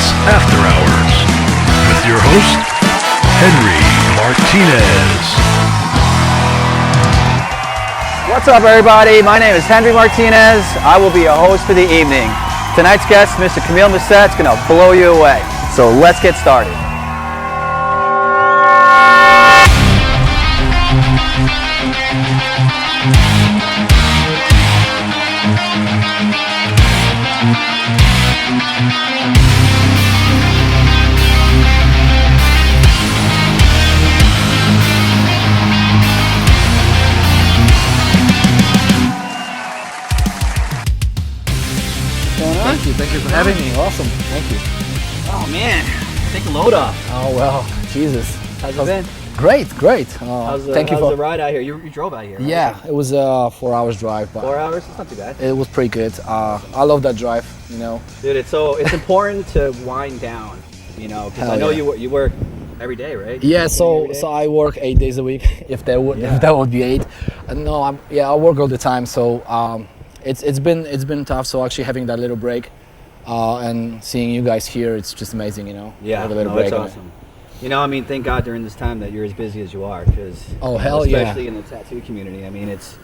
Intense After Hours with your host, Henry Martinez. What's up, everybody? My name is Henry Martinez. I will be your host for the evening. Tonight's guest, Mr. Kamil Mocet, is going to blow you away. So let's get started. Thank you for having me. Awesome. Thank you. Oh, man. Take a load off. Oh, well, Jesus. How's it been? Great. How's Thank you the for ride out here? You drove out here, right? Yeah, it was a 4 hours drive, but 4 hours? It's not too bad. it was pretty good. I love that drive, you know. Dude, it's important to wind down, you know, because I know you work every day, right? Yeah, Every so day? I work 8 days a week, if that would be 8. No, I work all the time, so it's been tough. So actually having that little break and seeing you guys here, it's just amazing, you know. Yeah, Have a little no, break it's and- awesome. You know, I mean, thank God during this time that you're as busy as you are, because especially in the tattoo community. I mean, it's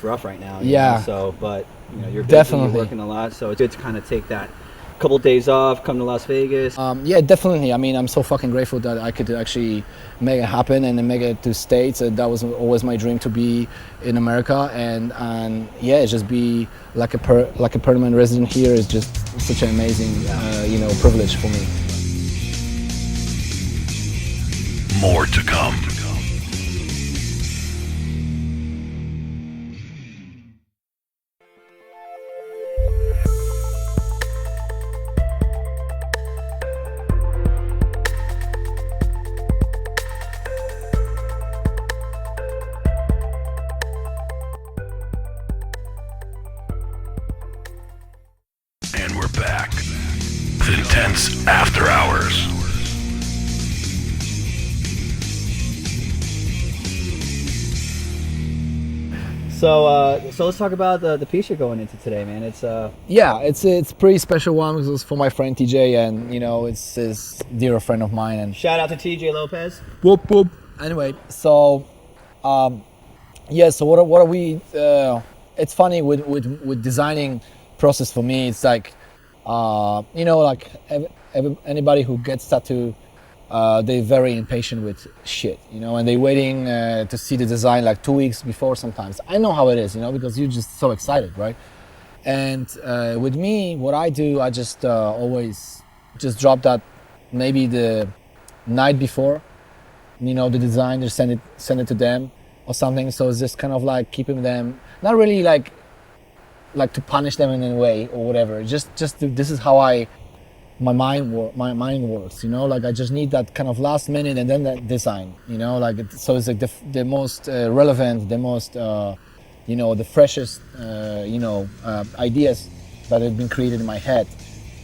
rough right now. you know, so, but you know, you're busy, Definitely. you're working a lot, so it's good to kind of take that couple days off, come to Las Vegas. Yeah, definitely. I mean, I'm so fucking grateful that I could actually make it happen and then make it to States. That was always my dream, to be in America, and yeah, just be like a permanent resident here is just such an amazing privilege for me. More to come. And we're back with Intense After Hours. So let's talk about the piece you're going into today, man. It's Yeah, it's a pretty special one because it's for my friend TJ, and you know, it's his dear friend of mine. And shout out to TJ Lopez. whoop whoop. Anyway, so yeah, so what are we? It's funny with designing process for me. It's like like anybody who gets tattoo, they're very impatient with shit, you know, and they're waiting to see the design like 2 weeks before sometimes. I know how it is, you know, because you're just so excited, right? And with me, what I do, I just always just drop that maybe the night before, you know, the design, just send it to them or something. So it's just kind of like keeping them, not really like to punish them in any way or whatever. Just this is how my mind works, you know. Like I just need that kind of last minute and then that design, you know. Like so it's like the most relevant, the most the freshest ideas that have been created in my head,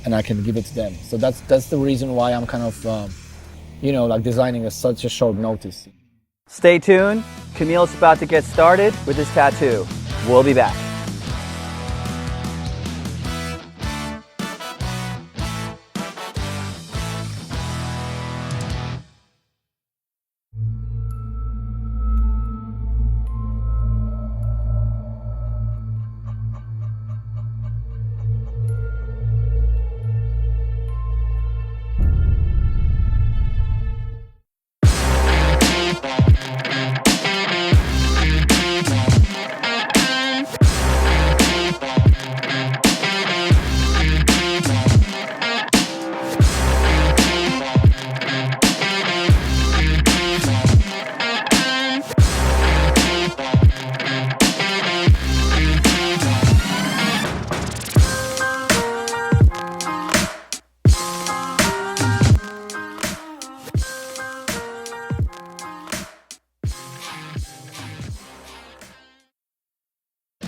and I can give it to them. So that's the reason why I'm kind of like designing at such a short notice. Stay tuned. Kamil's about to get started with his tattoo. We'll be back.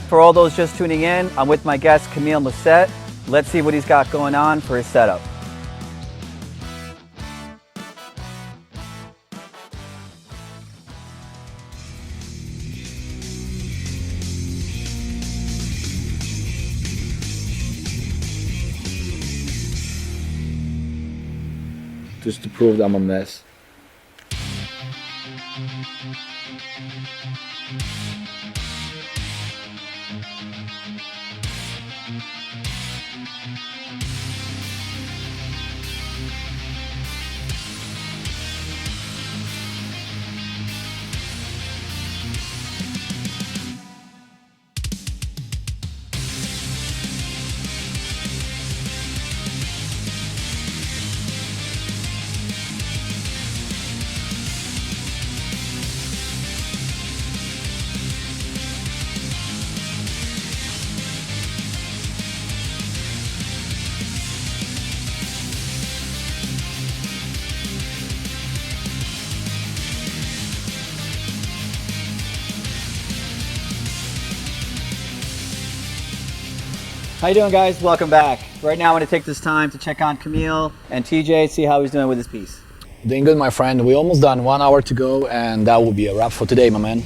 For all those just tuning in, I'm with my guest Kamil Mocet. Let's see what he's got going on for his setup. just to prove that I'm a mess. How you doing, guys? Welcome back. Right now I want to take this time to check on Kamil and TJ, see how he's doing with his piece. Doing good, my friend. We almost done, 1 hour to go, and that will be a wrap for today, my man.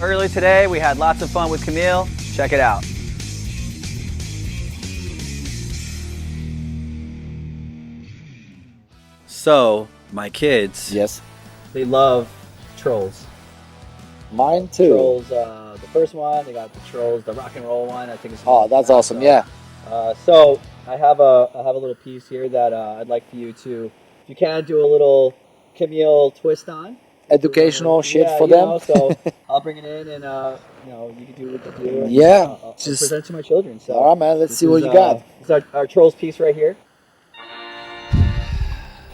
Earlier today we had lots of fun with Kamil. Check it out. So, my kids, Yes. they love trolls. Mine too. Trolls, the first one, they got the trolls, the rock and roll one. I think it's Oh, that's awesome. So, Yeah. So I have a little piece here that I'd like for you to, if you can, do a little Kamil twist on. Educational shit Yeah, for you them. know, so I'll bring it in, and you can do what you do. And, Yeah, I'll just- present it to my children. So All right, man. Let's this see what is, you got. This is our trolls piece right here.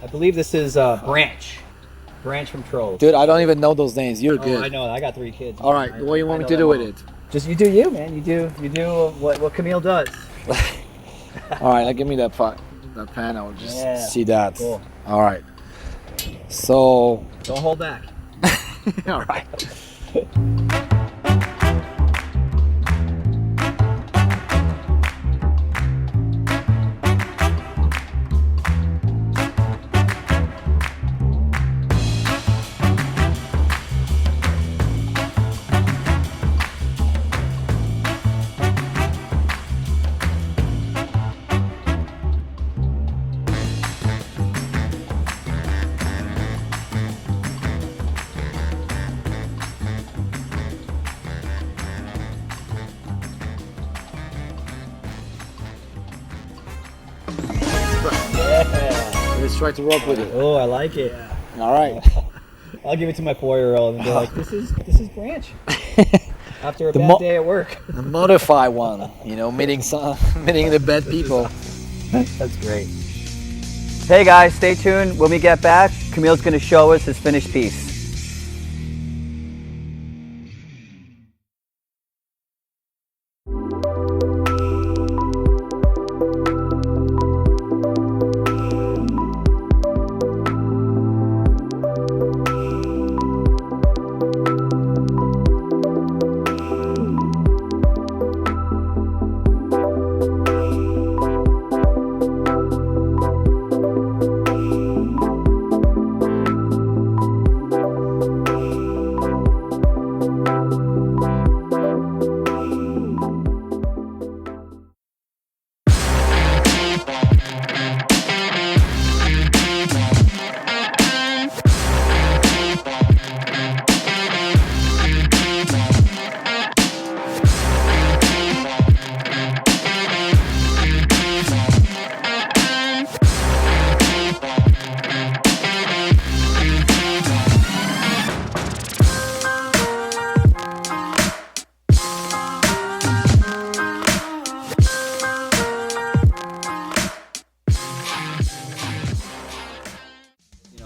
I believe this is Branch. Branch from Trolls. Dude, I don't even know those names. You're Oh, good. I know. I got 3 kids. All right. I- What do you want I me know to them do with all. it? Just you do you, man. You do what Kamil does. All right. Give me that pen. I'll just Yeah, see that. cool. All right. So. Don't hold back. All right. Yeah. Let's try to rock with it. Oh, I like it. All right. I'll give it to my 4-year-old and be like, "This is Branch." After a The bad day at work. The modify one. Meeting the bad people. That's great. Hey guys, stay tuned. When we get back, Kamil's going to show us his finished piece.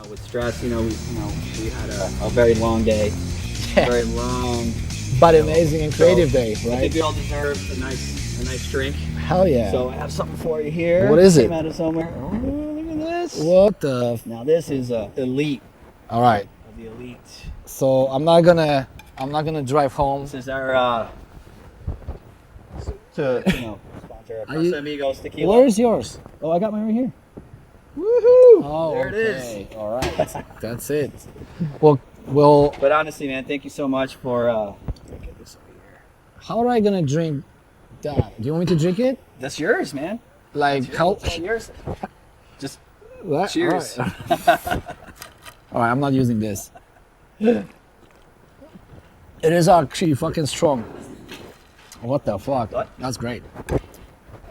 With stress, we had a very long day, very long, But amazing and creative day, I think right? we all deserve a nice drink. Hell yeah. So I have something for you here. What is it? Came out of somewhere. Oh, look at this. What the? Now this is elite All right. of the elite. So I'm not gonna drive home. This is our sponsor Are you- Casamigos tequila. Where's yours? Oh, I got mine right here. Woohoo! Oh, There it is. okay. All right. That's it. Well, But honestly, man, thank you so much for. Get this over here. how am I gonna drink that? Do you want me to drink it? That's yours, man. Like how? It's all yours. Just Cheers. All right, I'm not using this. It is actually fucking strong. What the fuck? What? That's great.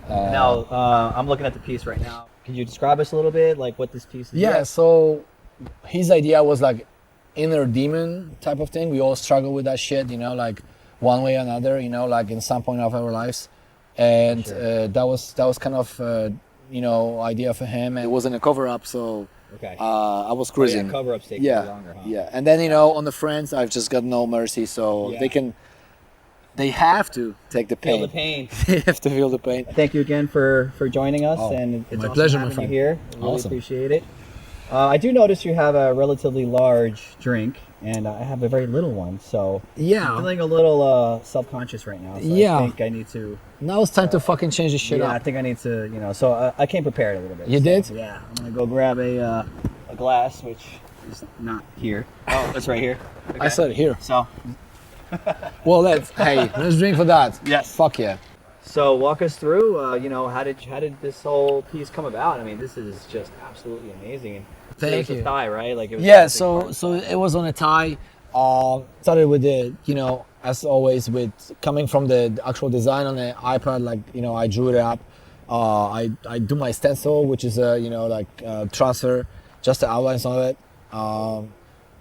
Now, I'm looking at the piece right now. Can you describe us a little bit, like what this piece is? Yeah, so his idea was like inner demon type of thing. We all struggle with that shit, you know, like one way or another, you know, like in some point of our lives. And Sure. that was kind of, you know, idea for him. And it wasn't a cover up, so Okay. I was cruising. cover up take Yeah, longer, huh? yeah. And then, you know, on the friends, I've just got no mercy, so Yeah. they have to take the Feel pain. the pain. They have to feel the pain. Thank you again for joining us, Oh, and it's my awesome pleasure, my having friend. you here. Really Awesome. appreciate it. I do notice you have a relatively large drink, and I have a very little one, so I'm Yeah. feeling a little self-conscious right now. So Yeah. I think I need to. Now it's time to fucking change this shit Yeah, I up. think I need to. You know, so I came prepared a little bit. You so, did? Yeah, I'm gonna go grab a glass, which is not here. Oh, it's right here. I Okay. said here. So Well, let's drink for that. Yes. Fuck yeah. So walk us through. You know, how did this whole piece come about? I mean, this is just absolutely amazing. And Thank today's a you. thigh, right? Like it was Yeah, a big part. so it was on a tie. Started with the, you know, as always, with coming from the actual design on the iPad, like, you know, I drew it up. I do my stencil, which is a, you know, like transfer, just the outlines of it.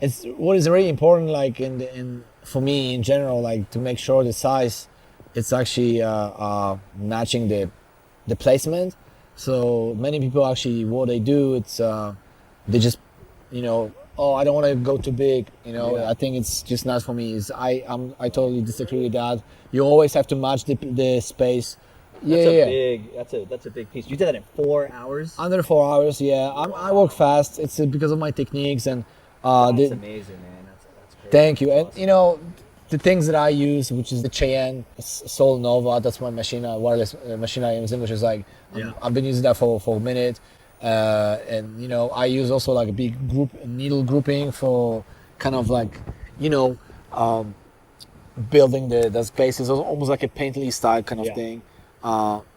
It's what is really important, like in for me in general, like to make sure the size, it's actually matching the placement. So many people actually, what they do, it's they just, you know, oh, I don't want to go too big, you know. Yeah. I think it's just not for me. I totally disagree with that. You always have to match the space. That's a big piece. You did that in 4 hours. Under 4 hours, yeah. I work fast. It's because of my techniques and That's the, amazing, man. That's great. thank you. That's And you know, the things that I use, which is the Cheyenne Soul Nova. That's my machine, wireless machine I use, which is like Yeah. I've been using that for a minute. And you know, I use also like a big needle grouping for kind of like, you know, building the spaces, almost like a painterly style kind of Yeah. thing.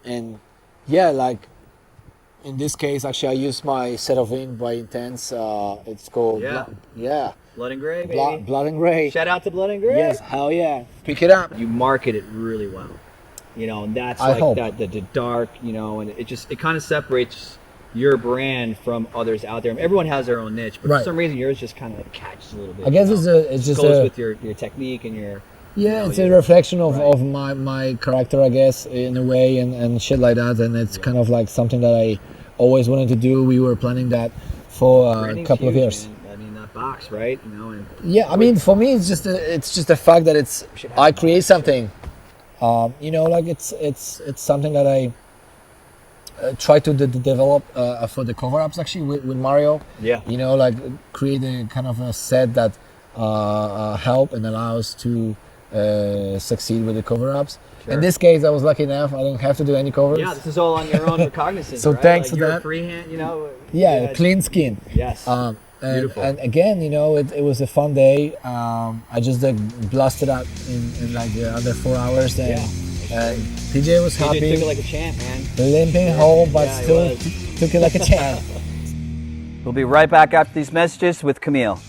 And yeah, like in this case, actually, I use my set of ink by Intense. It's called Yeah. Blood and Gray, baby. Blood and Gray. Shout out to Blood and Gray. Yes, hell yeah. Pick it up. You market it really well. You know, and that's I like hope. that the dark, you know, and it kind of separates your brand from others out there. Everyone has their own niche, but Right. for some reason yours just kind of like catches a little bit. I guess you know? it's just goes a with your technique and your yeah, know, it's a your- reflection of, right. of my character, I guess, in a way, and shit like that. And it's kind of like something that I always wanted to do. We were planning that for a branding's couple of huge, years. man. I mean that box, right? You know, and Yeah, I mean, for me, it's just the fact that should have I that create shit. something. You know, like it's something that I try to develop for the cover ups actually with Mario. Yeah. You know, like create a kind of a set that help and allows to succeed with the cover ups. Sure. In this case, I was lucky enough; I didn't have to do any covers. Yeah, this is all on your own recognizance. So right? thanks like for you're that. freehand, you know. Yeah, clean skin. Yes. And, Beautiful. and again, you know, it was a fun day. I just blasted out in like under 4 hours, and PJ was You happy, took it like a champ, man. limping home, but Yeah, he still was. took it like a champ. We'll be right back after these messages with Kamil.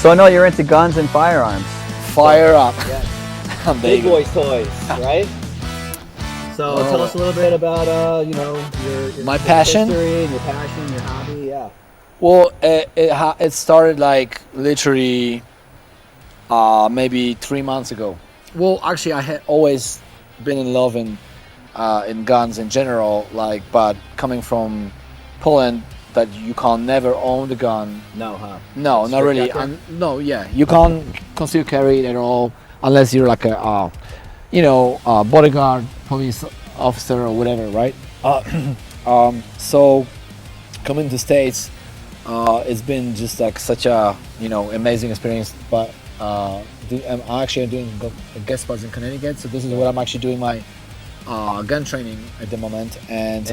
So I know you're into guns and firearms. Fire up. Yeah. There you Big go. boys toys, right? So tell us a little bit about your My passion? history and your passion, your hobby. Yeah. Well, it started like literally maybe 3 months ago. Well, actually, I had always been in love in guns in general, like, but coming from Poland, that you can never own the gun. No, huh? No, not really. No, yeah, you can't conceal carry it at all unless you're like a bodyguard, police officer, or whatever, right? So coming to States, it's been just like such a amazing experience. But I'm actually doing guest spots in Connecticut, so this is what I'm actually doing my gun training at the moment. And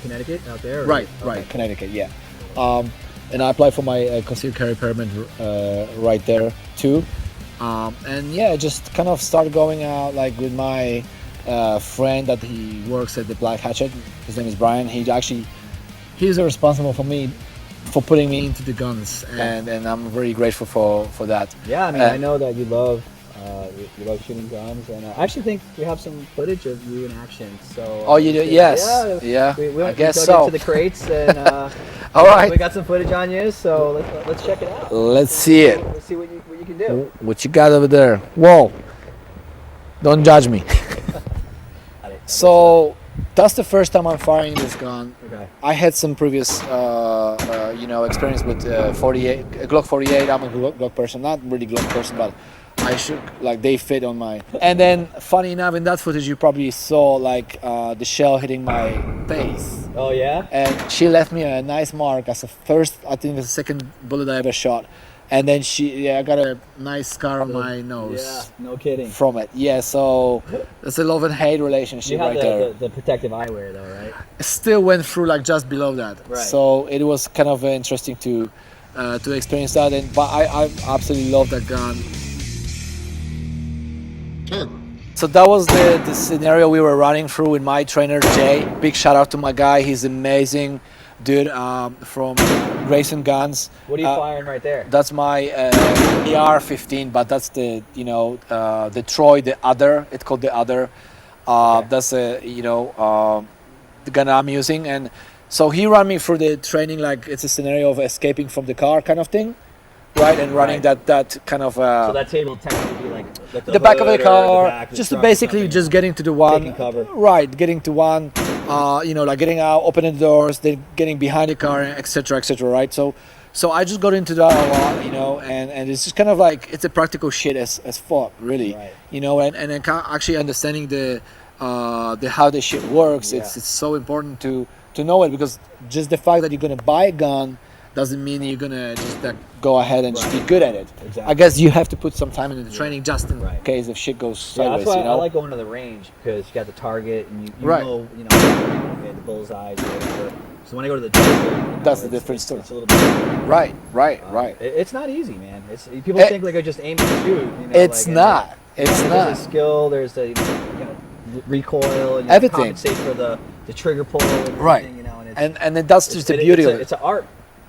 Connecticut out there. right, Connecticut, yeah. And I applied for my concealed carry permit right there too. And yeah, just kind of started going out like with my friend that he works at the Black Hatchet. His name is Brian. He's responsible for putting me into the guns, and I'm very grateful for that. Yeah, I mean, I know that you love shooting guns, and I actually think we have some footage of you in action. So. Oh, you do? Yes. Yeah. I guess dug so. into the crates, and all right. we got some footage on you. So let's check it out. Let's see it. Let's see what you can do. What you got over there? Whoa! Don't judge me. So that's the first time I'm firing this gun. Okay. I had some previous, experience with 48 Glock 48. I'm a Glock person, not really Glock person, but I should they fit on my. And then, funny enough, in that footage, you probably saw like the shell hitting my face. Oh yeah. And she left me a nice mark as the second bullet I ever shot. And then I got a nice scar on my nose. Yeah, no kidding. From it, yeah. So it's a love and hate relationship You have right there. the protective eyewear though, right? It still went through like just below that. Right. So it was kind of interesting to experience that. But I absolutely love that gun. So that was the scenario we were running through with my trainer Jay. Big shout out to my guy. He's amazing dude from Grayson Guns. What are you firing right there? That's my AR-15, but that's the the Troy, the other. It's called the other. That's the gun I'm using, and so he ran me through the training like it's a scenario of escaping from the car kind of thing, right? And running that kind of. So that table would technically be like the back of the hood or car, the back of the just truck or basically something. just getting to the one. Taking cover. Right, getting to one. Like getting out, opening the doors, then getting behind the car, etc., right? So I just got into that a lot, and it's just kind of like it's a practical shit as fuck, really, Right. and then actually understanding the how the shit works. Yeah. It's so important to know it, because just the fact that you're gonna buy a gun doesn't mean you're gonna just go ahead and just be good at it. Exactly. I guess you have to put some time into the training just in Right. case if shit goes Yeah, sideways. that's why I like going to the range, because you got the target and you Right. know, okay, the bullseyes or whatever. So when I go to the desert, That's a different story. It's a little bit. Right. It's not easy, man. People It- think like I just aim and shoot. It's not. It's There's not. a skill. There's a recoil. And Everything. Compensate for the trigger pull. And Right. everything, and And that's just the beauty of it. It's an art.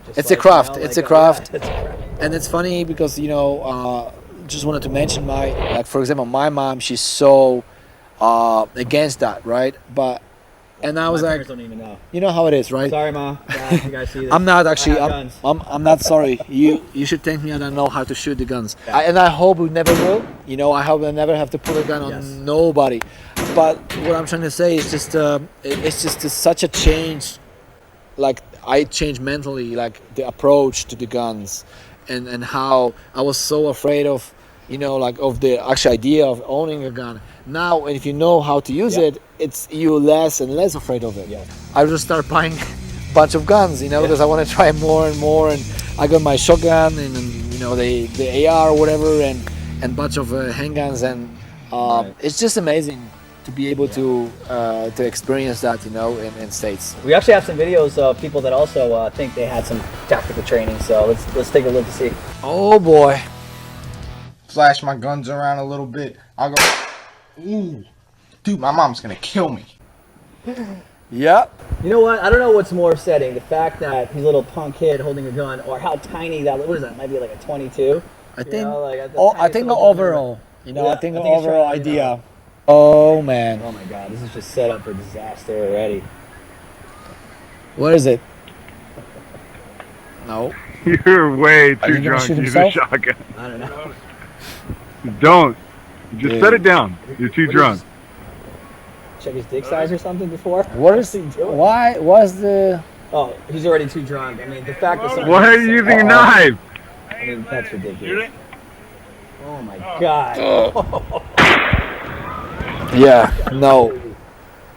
Just It's a like, craft. It's a craft. yeah, it's a craft. And it's funny because just wanted to mention for example, my mom, she's so against that, right? And I was My like, parents don't even know. you know how it is, right? Sorry, Ma. Dad, you guys see this? I'm not actually. I have I'm, guns. I'm not sorry. You should thank me. I don't know how to shoot the guns, Yeah. and I hope we never will. I hope I never have to pull a gun on Yes. nobody. But what I'm trying to say is just it's just such a change. Like I changed mentally, like the approach to the guns, and how I was so afraid of, of the actual idea of owning a gun. Now, if you know how to use Yeah. it, it's you less and less afraid of it. Yeah. I just start buying a bunch of guns, because I want to try more and more. And I got my shotgun and the AR or whatever, and bunch of handguns, and Right. it's just amazing to be able to experience that, in States. We actually have some videos of people that also think they had some tactical training. So let's take a look to see. Oh boy. Flash my guns around a little bit. I'll go, ooh, dude, my mom's gonna kill me. Yeah. You know what? I don't know what's more upsetting, the fact that he's a little punk kid holding a gun, or how tiny that. What is that? Might be like a 22. I think. like I think overall. Yeah, I think I think it's overall trying, idea. Oh man, Oh my god, this is just set up for disaster already. where is it? No. You're way Are too you gonna drunk shoot to use himself? a shotgun. I don't know. Don't. Just Dude. set it down. You're too What drunk. Check his dick size or something before? What is? he doing? Why was the? Oh, he's already too drunk. I mean, the fact that someone... Why are you using a knife? I mean, that's ridiculous. Oh my god. Yeah. No.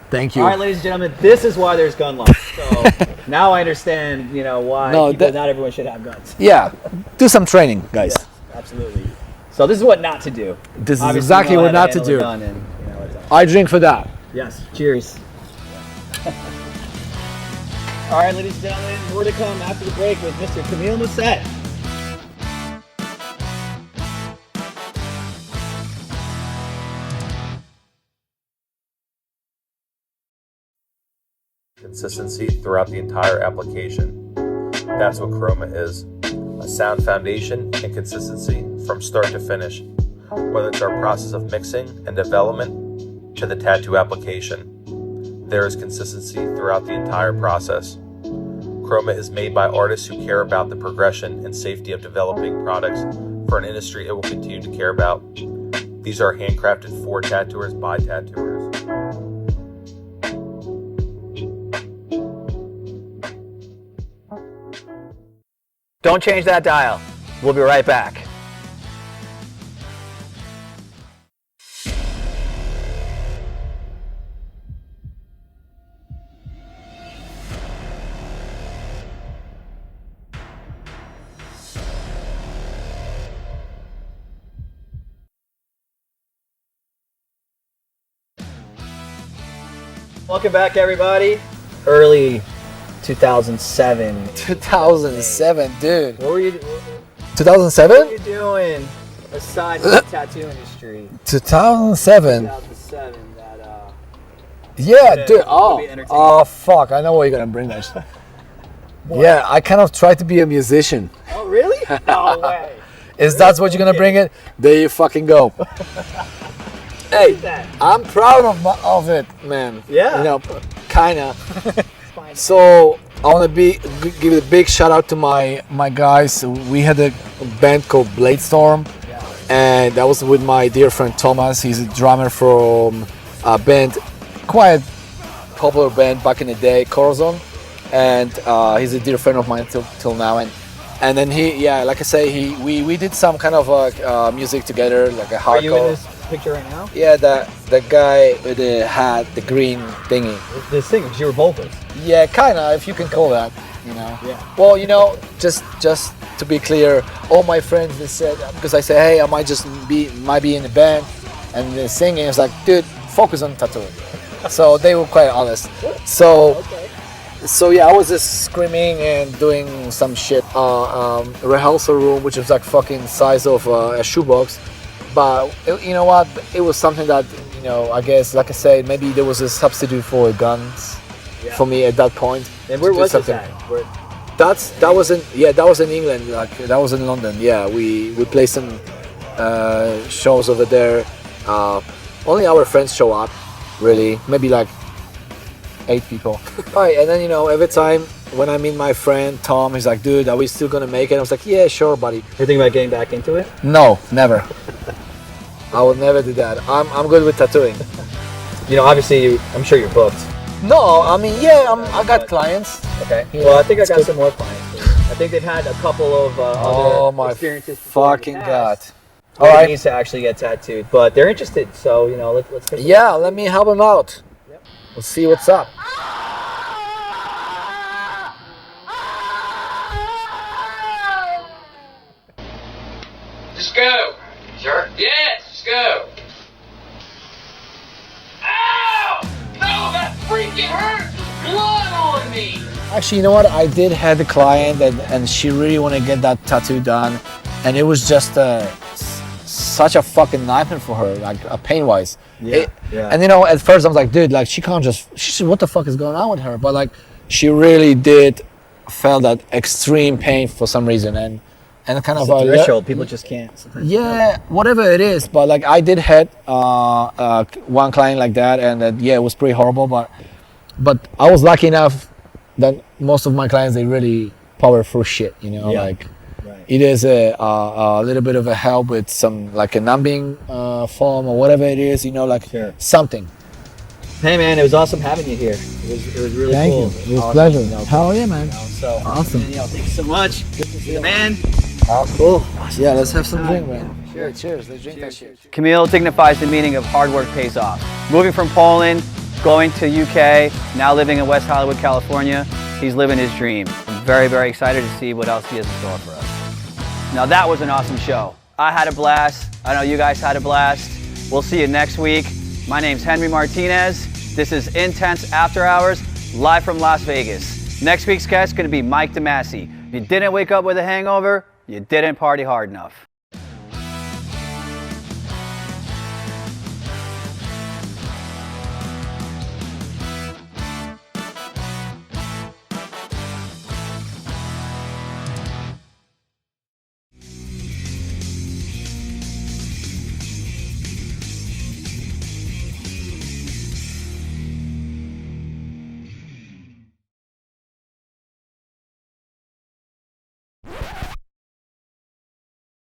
Thank you. All right, ladies and gentlemen, this is why there's gun laws. So now I understand, why No, not everyone should have guns. Yeah. Do some training, guys. Yes, absolutely. So this is what not to do. This is Obviously, exactly you know what how not to handle a do. gun and, what's up. I drink for that. Yes, cheers. All right, ladies and gentlemen, more to come after the break with Mr. Kamil Mocet. Consistency throughout the entire application. That's what Chroma is. A sound foundation and consistency from start to finish. Whether it's our process of mixing and development to the tattoo application, there is consistency throughout the entire process. Chroma is made by artists who care about the progression and safety of developing products for an industry it will continue to care about. These are handcrafted for tattooers by tattooers. Don't change that dial. We'll be right back. Welcome back, everybody. Early 2007. 2007, dude. What were you 2007? doing aside from the tattoo industry? 2007. 2007. That Yeah, Yeah, dude. it'll be entertaining. Oh, fuck. I know where you're gonna bring this. Yeah, I kind of tried to be a musician. Oh, really? No way. Is that what you're gonna bring it? There you fucking go. Hey, that? I'm proud of it, man. Yeah. Kinda. So I want to give a big shout out to my guys. We had a band called Bladestorm, and that was with my dear friend Thomas. He's a drummer from a band, quite popular band back in the day, Corazon, and he's a dear friend of mine till now. And then like I say, we did some kind of music together, like a hardcore. Are you in this picture right now? Yeah, the guy with the hat, the green thingy. This thing, because you were vocals. Yeah, kinda, if you can call that, Yeah. Well, just to be clear, all my friends, they said, because I said, hey, I might be in the band, and they're singing. It's like, dude, focus on tattooing. So they were quite honest. So yeah, I was just screaming and doing some shit. Rehearsal room, which was like fucking size of a shoebox. But you know what? It was something that I guess, like I said, maybe there was a substitute for guns for me at that point. And where to do was this something. at? That was in England. Like that was in London. Yeah, we played some shows over there. Only our friends show up, really. Maybe like 8 people. All right, and then every time when I meet my friend Tom, he's like, "Dude, are we still gonna make it?" I was like, "Yeah, sure, buddy." You're thinking about getting back into it? No, never. I would never do that. I'm good with tattooing. Obviously, I'm sure you're booked. No, I mean, yeah, I got clients. Okay. Yeah, Well, I think I it's got good. some more clients. I think they've had a couple of Oh other my experiences. before in the fucking past god! where All it right. needs to actually get tattooed, but they're interested. So let's take. Yeah, let me help them out. We'll see what's up. Just go. Sure? Yes, just go. Ow! No, that freaking hurts! Blood on me! Actually, you know what? I did have a client and she really wanted to get that tattoo done, and it was just such a fucking nightmare for her, like pain-wise. Yeah. And at first I was like, dude, like she said, what the fuck is going on with her? But like, she really did felt that extreme pain for some reason, and and kind It's of a threshold. People just can't. Sometimes. yeah, whatever it is. But like I did had one client like that, and yeah, it was pretty horrible. But I was lucky enough that most of my clients, they really power through shit. You know, Yeah. like Right. it is a little bit of a help with some like a numbing foam or whatever it is. You know, like Sure. something. Hey man, it was awesome having you here. It was really Thank cool. you. It was Awesome, pleasure. you know, Hell yeah, man. So Awesome. man, thank you so much. Good to see you, man. Cool. Yeah, let's have some drink, man. Sure, cheers. Let's drink that shit. Kamil dignifies the meaning of hard work pays off. Moving from Poland, going to UK, now living in West Hollywood, California, he's living his dream. I'm very, very excited to see what else he has in store for us. Now that was an awesome show. I had a blast. I know you guys had a blast. We'll see you next week. My name's Henry Martinez. This is Intense After Hours, live from Las Vegas. Next week's guest is going to be Mike DeMasi. If you didn't wake up with a hangover, you didn't party hard enough.